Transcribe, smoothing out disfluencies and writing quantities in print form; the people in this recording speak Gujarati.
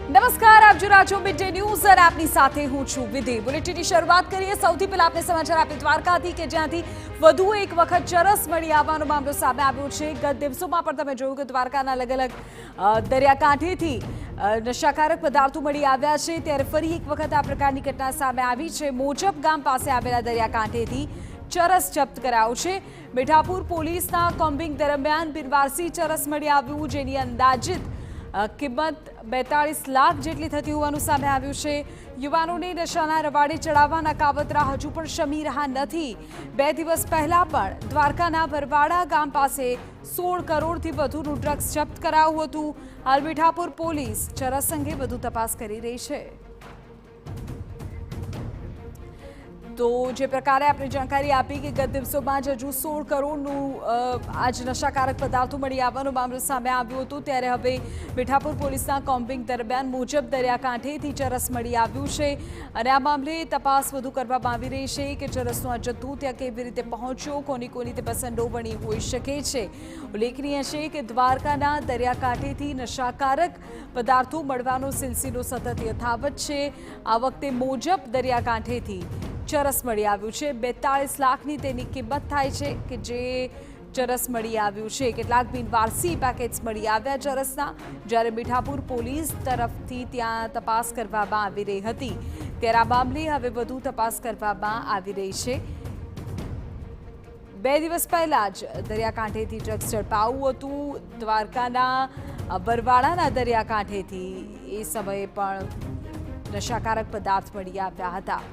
નમસ્કાર, આપ જોઈ રહ્યા છો મિડ ડે ન્યૂઝ અને આપની સાથે હું છું વિધિ। બુલેટિનની શરૂઆત કરીએ। સૌથી પહેલા આપણે સમાચાર આપી દ્વારકાથી કે જ્યાંથી વધુ એક વખત ચરસ મળી આવવાનો મામલો સામે આવ્યો છે। ગત દિવસોમાં પણ તમે જોયું કે દ્વારકાના અલગ અલગ દરિયાકાંઠેથી નશાકારક પદાર્થો મળી આવ્યા છે, ત્યારે ફરી એક વખત આ પ્રકારની ઘટના સામે આવી છે। મોજપ ગામ પાસે આવેલા દરિયાકાંઠેથી ચરસ જપ્ત કરાયો છે। મીઠાપુર પોલીસના કોમ્બિંગ દરમિયાન બિનવારસી ચરસ મળી આવ્યું, જેની અંદાજિત કિંમત 42 લાખ જેટલી થતી હોવાનું સામે આવ્યું છે। યુવાનોને નશાના રવાડે ચડાવવાના કાવતરા હજુ પણ શમી રહ્યા નથી। 2 દિવસ પહેલા પણ દ્વારકાના બરવાડા ગામ પાસે 16 કરોડથી વધુનું ડ્રગ્સ જપ્ત કરાયું હતું। હાલ મીઠાપુર પોલીસ ચરસ અંગે વધુ તપાસ કરી રહી છે। તો જે પ્રકારે આપણે જાણકારી આપી કે ગત દિવસોમાં જ હજુ 16 કરોડનું આજ નશાકારક પદાર્થો મળી આવવાનો મામલો સામે આવ્યો હતો, ત્યારે હવે મીઠાપુર પોલીસના કોમ્બિંગ દરમિયાન મુજબ દરિયાકાંઠેથી ચરસ મળી આવ્યું છે અને આ મામલે તપાસ વધુ કરવામાં આવી રહી છે કે ચરસનો આ જથ્થો ત્યાં કેવી રીતે પહોંચ્યો, કોની તે સંડોવણી હોઈ શકે છે। ઉલ્લેખનીય છે કે દ્વારકાના દરિયાકાંઠેથી નશાકારક પદાર્થો મળવાનો સિલસિલો સતત યથાવત છે। આ વખતે મુજબ દરિયાકાંઠેથી ચરસ મળી આવ્યું છે। 42 લાખની તેની કિંમત થાય છે કે જે ચરસ મળી આવ્યું છે। કેટલાક બિનવારસી પેકેટ્સ મળી આવ્યા ચરસના, જ્યારે મીઠાપુર પોલીસ તરફથી ત્યાં તપાસ કરવામાં આવી રહી હતી, ત્યારે આ મામલે હવે વધુ તપાસ કરવામાં આવી રહી છે। 2 દિવસ પહેલા જ દરિયાકાંઠેથી ડ્રગ્સ ઝડપાયું હતું। દ્વારકાના બરવાડાના દરિયાકાંઠેથી એ સમયે પણ નશાકારક પદાર્થ મળી આવ્યા હતા।